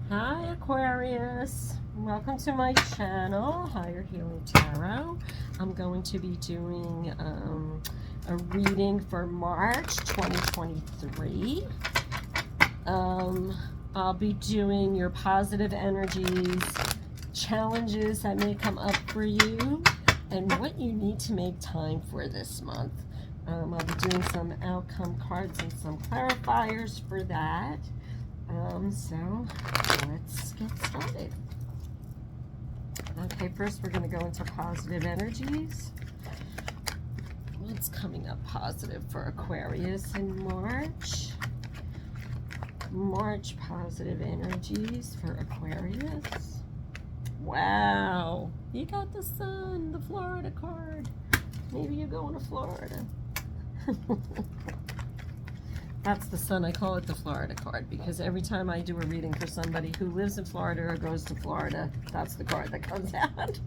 Hi Aquarius, welcome to my channel, Higher Healing Tarot. I'm going to be doing a reading for March 2023. I'll be doing your positive energies, challenges that may come up for you, and what you need to make time for this month. I'll be doing some outcome cards and some clarifiers for that. So let's get started. Okay, first we're going to go into positive energies. What's coming up positive for Aquarius in March? March positive energies for Aquarius. Wow, you got the sun, the Florida card. Maybe you're going to Florida. That's the sun. I call it the Florida card because every time I do a reading for somebody who lives in Florida or goes to Florida, that's the card that comes out.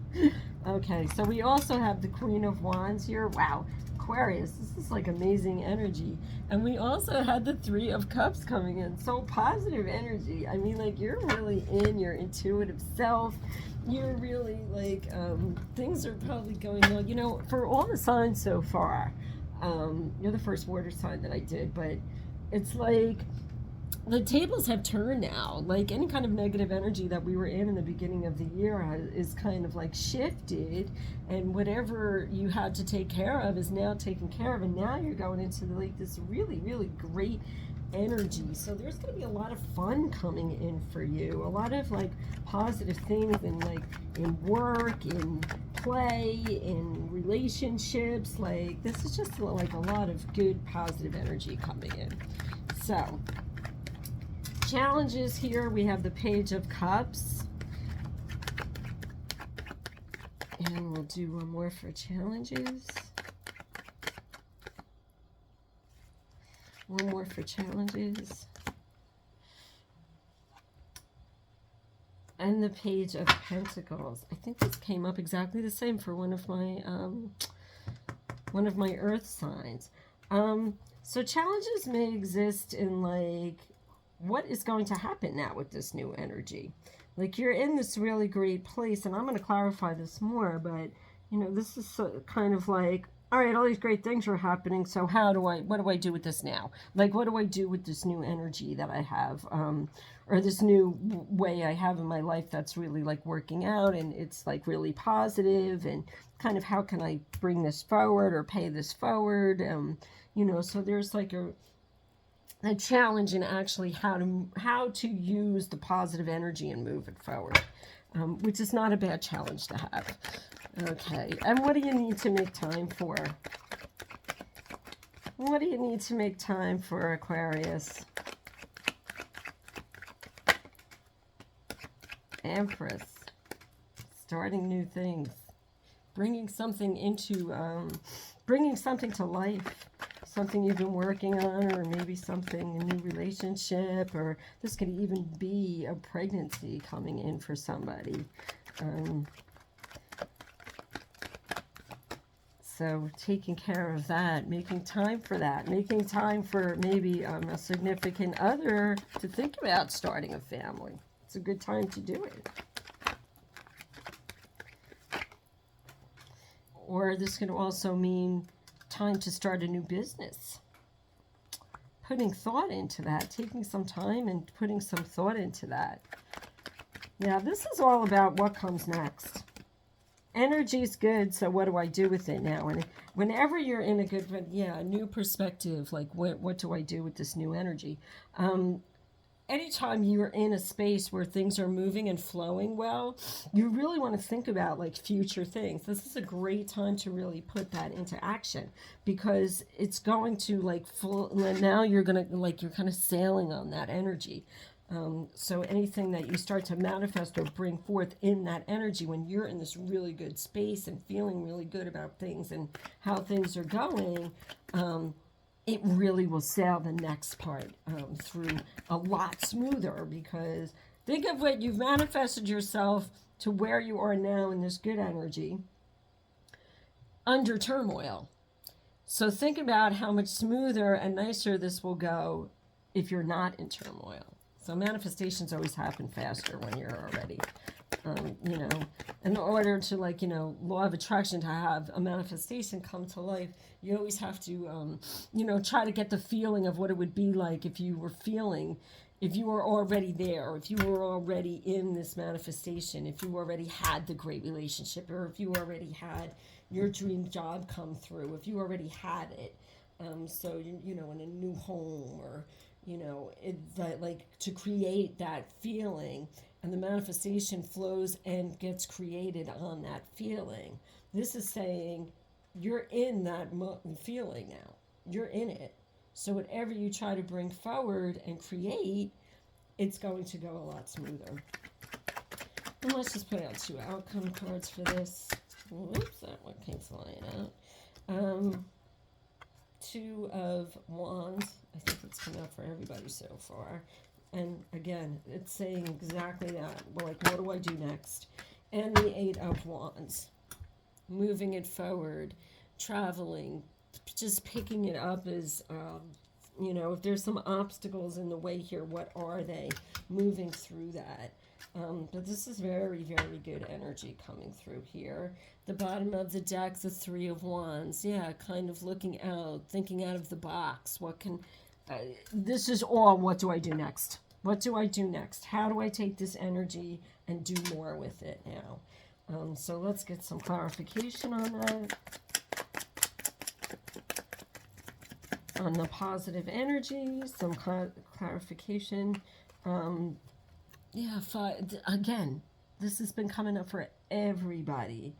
Okay, so we also have the Queen of Wands here. Wow, Aquarius, this is like amazing energy. And we also had the Three of Cups coming in. So positive energy. I mean, like, you're really in your intuitive self. You're really like, things are probably going on. You know, for all the signs so far, you're the first water sign that I did, but it's like the tables have turned now. Like any kind of negative energy that we were in the beginning of the year is kind of like shifted, and whatever you had to take care of is now taken care of, and now you're going into like this really, really great energy. So there's going to be a lot of fun coming in for you, a lot of like positive things in like in work, in play, in relationships. Like this is just like a lot of good positive energy coming in. So challenges here, we have the Page of Cups, and we'll do one more for challenges. One more for challenges. And the Page of Pentacles. I think this came up exactly the same for one of my earth signs. So challenges may exist in like what is going to happen now with this new energy. Like you're in this really great place, and I'm going to clarify this more, but you know, this is kind of like, all right, all these great things are happening, so what do I do with this now? Like, what do I do with this new energy that I have, or this new way I have in my life that's really like working out, and it's like really positive, and kind of how can I bring this forward or pay this forward? You know, so there's like a challenge in actually how to use the positive energy and move it forward, which is not a bad challenge to have. Okay, and what do you need to make time for? What do you need to make time for, Aquarius? Empress, starting new things, bringing something to life. Something you've been working on, or maybe something, a new relationship, or this could even be a pregnancy coming in for somebody. So taking care of that, making time for that, making time for maybe a significant other to think about starting a family. It's a good time to do it. Or this could also mean time to start a new business. Putting thought into that, taking some time and putting some thought into that. Yeah, this is all about what comes next. Energy's good, so what do I do with it now? And whenever you're in a new perspective, like what do I do with this new energy? Anytime you're in a space where things are moving and flowing well, you really want to think about like future things. This is a great time to really put that into action, because it's going to like now you're kind of sailing on that energy. So anything that you start to manifest or bring forth in that energy, when you're in this really good space and feeling really good about things and how things are going, it really will sail the next part through a lot smoother, because think of what you've manifested yourself to where you are now in this good energy under turmoil. So think about how much smoother and nicer this will go if you're not in turmoil. So manifestations always happen faster when you're already, you know, in order to, like, you know, law of attraction, to have a manifestation come to life, you always have to, you know, try to get the feeling of what it would be like if you were feeling, if you were already there, if you were already in this manifestation, if you already had the great relationship, or if you already had your dream job come through, if you already had it. So, you know, in a new home, or, you know, that, like, to create that feeling, and the manifestation flows and gets created on that feeling. This is saying you're in that feeling now. You're in it. So whatever you try to bring forward and create, it's going to go a lot smoother. And let's just put out 2 outcome cards for this. Whoops, that one came flying out. 2 of Wands. I think it's come out for everybody so far. And again, it's saying exactly that. Well, like, what do I do next? And the 8 of Wands. Moving it forward, traveling, just picking it up as, you know, if there's some obstacles in the way here, what are they? Moving through that. But this is very, very good energy coming through here. The bottom of the deck, the 3 of Wands. Yeah, kind of looking out, thinking out of the box. What can... this is all, what do I do next? What do I do next? How do I take this energy and do more with it now? So let's get some clarification on that. On the positive energy, some clarification. Yeah, again, this has been coming up for everybody.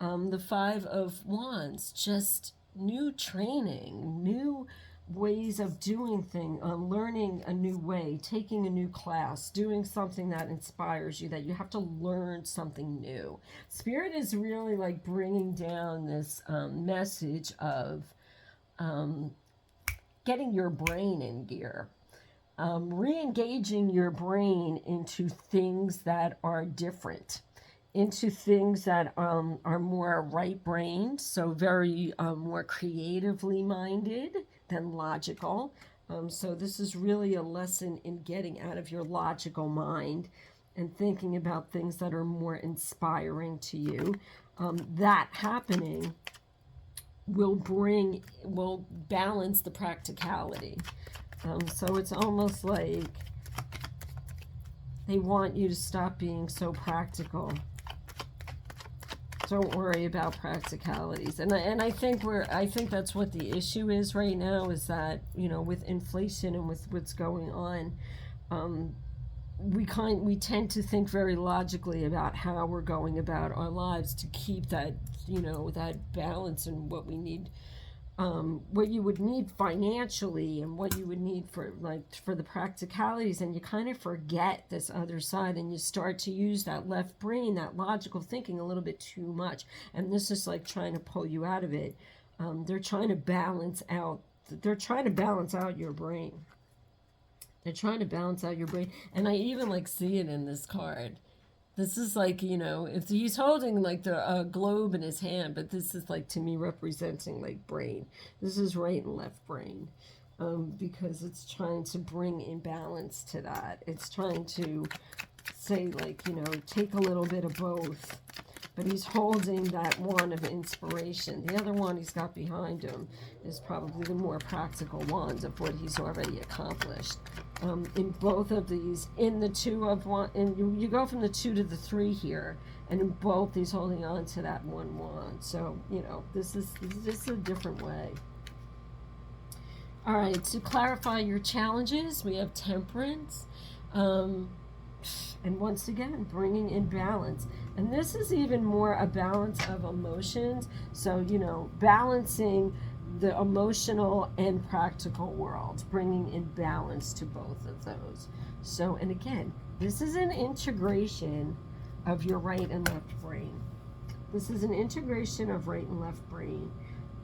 The 5 of Wands, just new training, new ways of doing things, learning a new way, taking a new class, doing something that inspires you, that you have to learn something new. Spirit is really, like, bringing down this message of getting your brain in gear. Re-engaging your brain into things that are different, into things that are more right-brained, so very more creatively minded than logical. So this is really a lesson in getting out of your logical mind and thinking about things that are more inspiring to you. That happening will balance the practicality. So it's almost like they want you to stop being so practical. Don't worry about practicalities. And I think that's what the issue is right now, is that, you know, with inflation and with what's going on, we tend to think very logically about how we're going about our lives to keep that, you know, that balance and what we need, what you would need financially and what you would need for the practicalities, and you kind of forget this other side, and you start to use that left brain, that logical thinking, a little bit too much, and this is like trying to pull you out of it. They're trying to balance out your brain. They're trying to balance out your brain, and I even, like, see it in this card. This is like, you know, if he's holding, like, the globe in his hand, but this is, like, to me, representing, like, brain. This is right and left brain, because it's trying to bring in balance to that. It's trying to say, like, you know, take a little bit of both. But he's holding that one of inspiration. The other one he's got behind him is probably the more practical ones of what he's already accomplished. In both of these, in the 2 of one, and you go from the 2 to the 3 here, and in both he's holding on to that 1 wand. So, you know, this is a different way. All right, to clarify your challenges, we have temperance. And once again, bringing in balance. And this is even more a balance of emotions. So, you know, balancing the emotional and practical world, bringing in balance to both of those. So, and again, this is an integration of your right and left brain. This is an integration of right and left brain.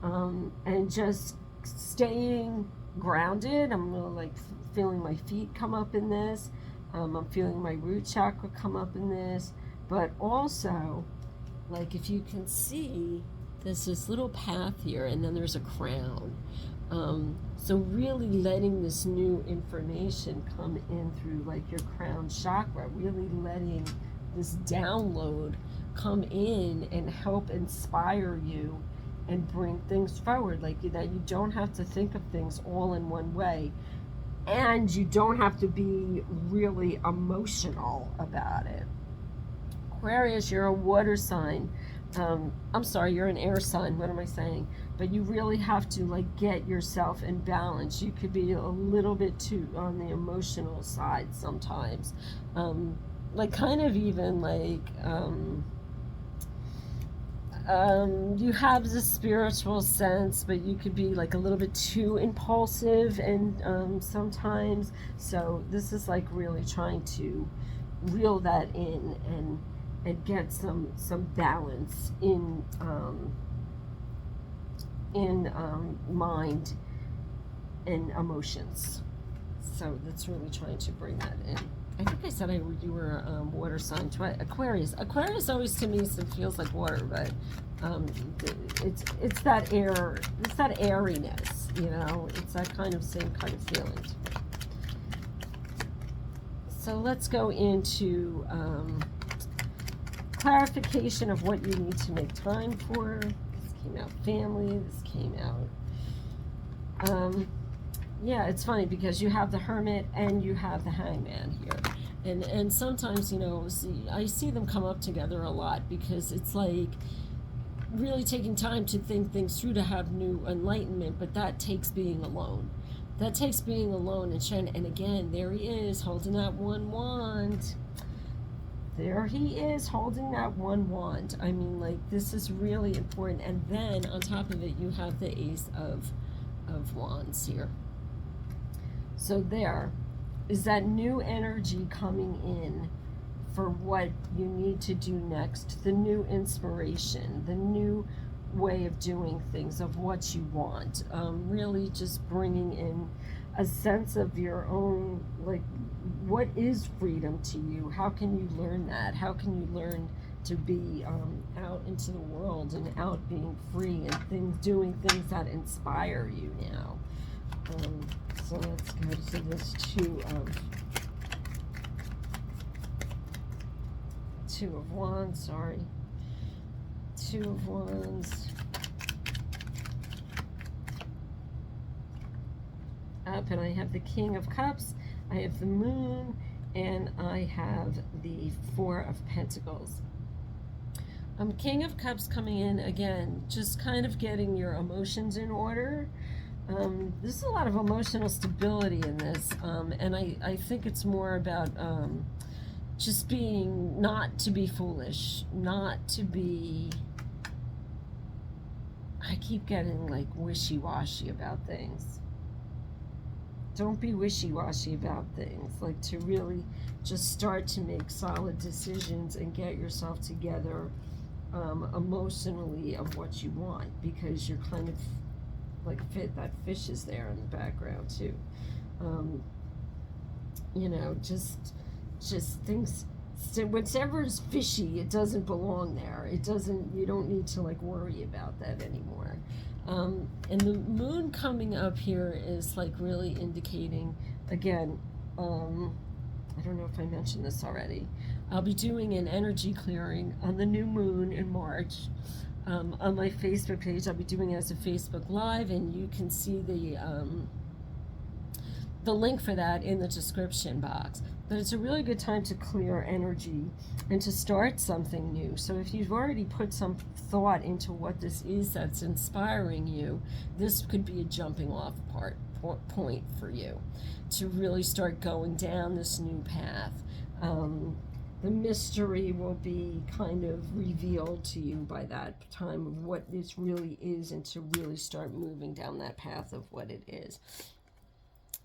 And just staying grounded. I'm really, like, feeling my feet come up in this. I'm feeling my root chakra come up in this, but also, like, if you can see, there's this little path here, and then there's a crown. So really letting this new information come in through like your crown chakra, really letting this download come in and help inspire you and bring things forward, like that you don't have to think of things all in one way, and you don't have to be really emotional about it. Aquarius, you're a water sign. I'm sorry, you're an air sign. What am I saying? But you really have to like get yourself in balance. You could be a little bit too on the emotional side sometimes. Like kind of even like you have the spiritual sense, but you could be like a little bit too impulsive and sometimes. So this is like really trying to reel that in and get some balance in mind and emotions. So that's really trying to bring that in. I think I said you were water sign. Aquarius. Aquarius always to me feels like water, but it's that air. It's that airiness. You know, it's that kind of same kind of feeling. So let's go into clarification of what you need to make time for. This came out family. This came out. Yeah, it's funny because you have the Hermit and you have the Hangman here. And sometimes, you know, I see them come up together a lot because it's like really taking time to think things through, to have new enlightenment, but that takes being alone. That takes being alone and sharing. And again, there he is holding that one wand. There he is holding that one wand. I mean, like, this is really important. And then on top of it, you have the Ace of Wands here. So there is that new energy coming in for what you need to do next, the new inspiration, the new way of doing things, of what you want. Really just bringing in a sense of your own, like, what is freedom to you? How can you learn that? How can you learn to be out into the world and out being free and doing things that inspire you now? So let's go to this Two of Wands, sorry. Two of Wands. Up, and I have the King of Cups, I have the Moon, and I have the Four of Pentacles. King of Cups coming in again, just kind of getting your emotions in order. There's a lot of emotional stability in this, and I think it's more about just being, not to be foolish, not to be, I keep getting like wishy-washy about things. Don't be wishy-washy about things, like to really just start to make solid decisions and get yourself together emotionally of what you want, because you're kind of like that fish is there in the background too. You know, just things, whatever's fishy, it doesn't belong there. It doesn't, you don't need to like worry about that anymore. And the Moon coming up here is like really indicating, again, I don't know if I mentioned this already, I'll be doing an energy clearing on the new moon in March. On my Facebook page, I'll be doing it as a Facebook Live, and you can see the link for that in the description box. But it's a really good time to clear energy and to start something new. So if you've already put some thought into what this is that's inspiring you, this could be a jumping off point for you to really start going down this new path. The mystery will be kind of revealed to you by that time of what this really is, and to really start moving down that path of what it is.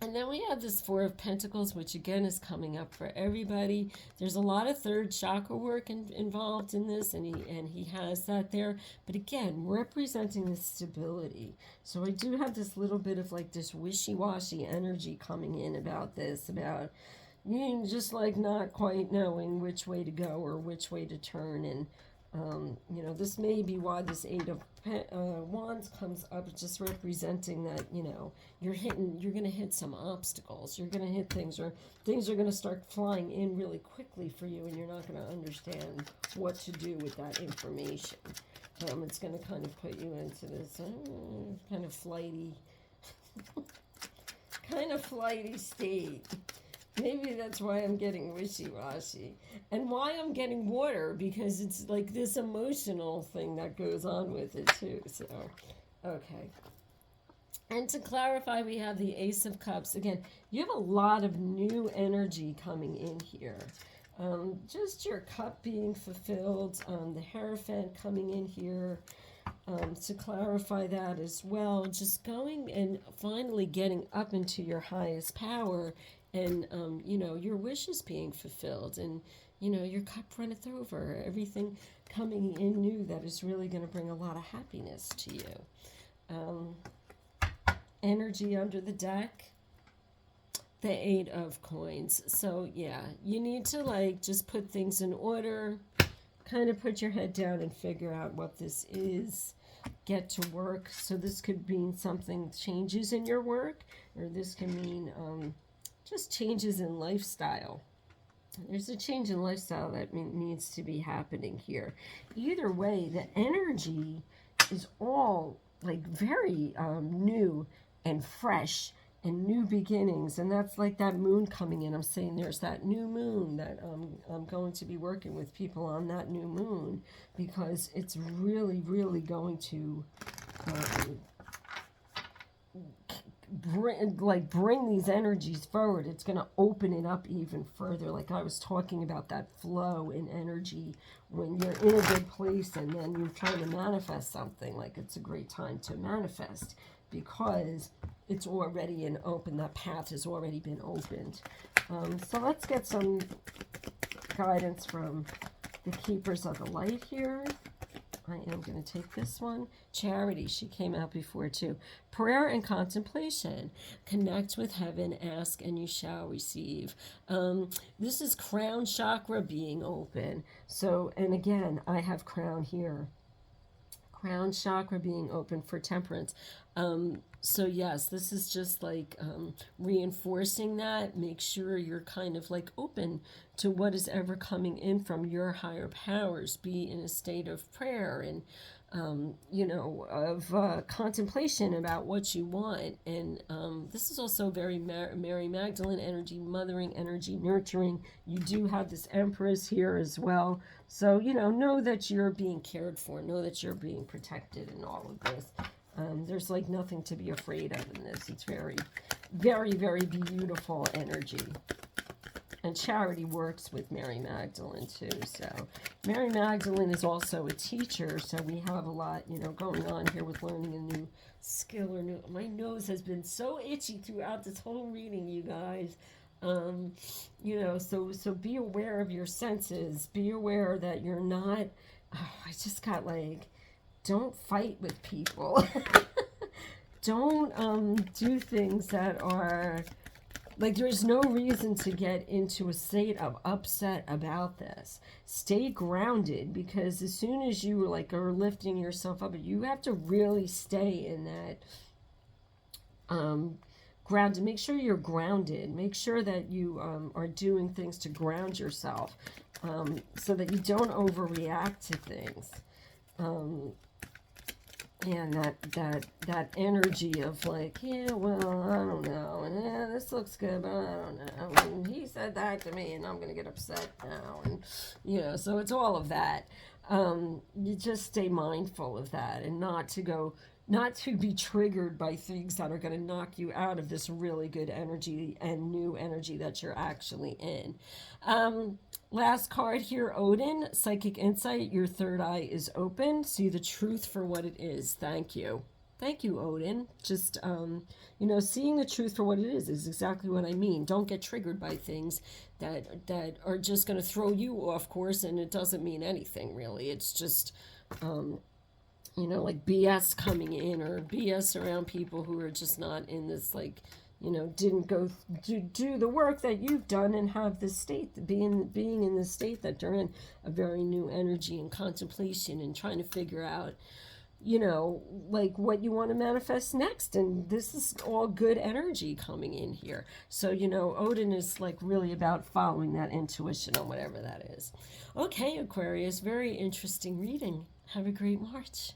And then we have this Four of Pentacles, which again is coming up for everybody. There's a lot of third chakra work involved in this, and he has that there. But again, representing the stability. So I do have this little bit of like this wishy-washy energy coming in about this, about you just like not quite knowing which way to go or which way to turn, and You know, this may be why this Eight of Wands comes up, just representing that, you know, you're going to hit some obstacles. You're going to hit things, or things are going to start flying in really quickly for you, and you're not going to understand what to do with that information. It's going to kind of put you into this kind of flighty, state. Maybe that's why I'm getting wishy-washy. And why I'm getting water, because it's like this emotional thing that goes on with it too. So, okay. And to clarify, we have the Ace of Cups. Again, you have a lot of new energy coming in here. Just your cup being fulfilled, the Hierophant coming in here. To clarify that as well, just going and finally getting up into your highest power, and you know, your wishes being fulfilled, and you know, your cup runneth over, everything coming in new that is really going to bring a lot of happiness to you. Energy under the deck, the Eight of Coins. So yeah, you need to like just put things in order, kind of put your head down and figure out what this is. Get to work. So this could mean something changes in your work, or this can mean just changes in lifestyle. There's a change in lifestyle that needs to be happening here. Either way, the energy is all like very new and fresh and new beginnings, and that's like that moon coming in. I'm saying there's that new moon that I'm going to be working with people on that new moon, because it's really going to bring these energies forward. It's going to open it up even further, like I was talking about, that flow in energy when you're in a good place and then you're trying to manifest something. Like, it's a great time to manifest, because it's already an open, that path has already been opened. So let's get some guidance from the Keepers of the Light here. I am going to take this one. Charity, she came out before too. Prayer and contemplation. Connect with heaven, ask and you shall receive. This is crown chakra being open. So, and again, I have crown here. Crown chakra being open for temperance. So yes, this is just like reinforcing that. Make sure you're kind of like open to what is ever coming in from your higher powers. Be in a state of prayer and you know, of contemplation about what you want. And this is also very Mary Magdalene energy, mothering energy, nurturing. You do have this Empress here as well. So, you know that you're being cared for. Know that you're being protected in all of this. There's like nothing to be afraid of in this. It's very beautiful energy. And Charity works with Mary Magdalene too. So Mary Magdalene is also a teacher. So we have a lot, you know, going on here with learning a new skill or new. My nose has been so itchy throughout this whole reading, you guys. You know, so be aware of your senses. Be aware that you're not. Oh, I just got like, don't fight with people. Don't do things that are. Like, there's no reason to get into a state of upset about this. Stay grounded, because as soon as you like are lifting yourself up, you have to really stay in that grounded. Make sure you're grounded. Make sure that you are doing things to ground yourself, so that you don't overreact to things. And that energy of like, yeah, well, I don't know, and yeah, this looks good, but I don't know, and he said that to me, and I'm gonna get upset now, and you know, so it's all of that. You just stay mindful of that, and not to be triggered by things that are going to knock you out of this really good energy and new energy that you're actually in. Last card here, Odin, Psychic Insight. Your third eye is open. See the truth for what it is. Thank you. Thank you, Odin. Just, you know, seeing the truth for what it is exactly what I mean. Don't get triggered by things that are just going to throw you off course, and it doesn't mean anything, really. It's just, you know, like BS coming in, or BS around people who are just not in this, like, didn't go do the work that you've done and have this state, being in the state that they're in, a very new energy and contemplation and trying to figure out, like what you want to manifest next. And this is all good energy coming in here. So, Odin is like really about following that intuition on whatever that is. Okay, Aquarius, very interesting reading. Have a great March.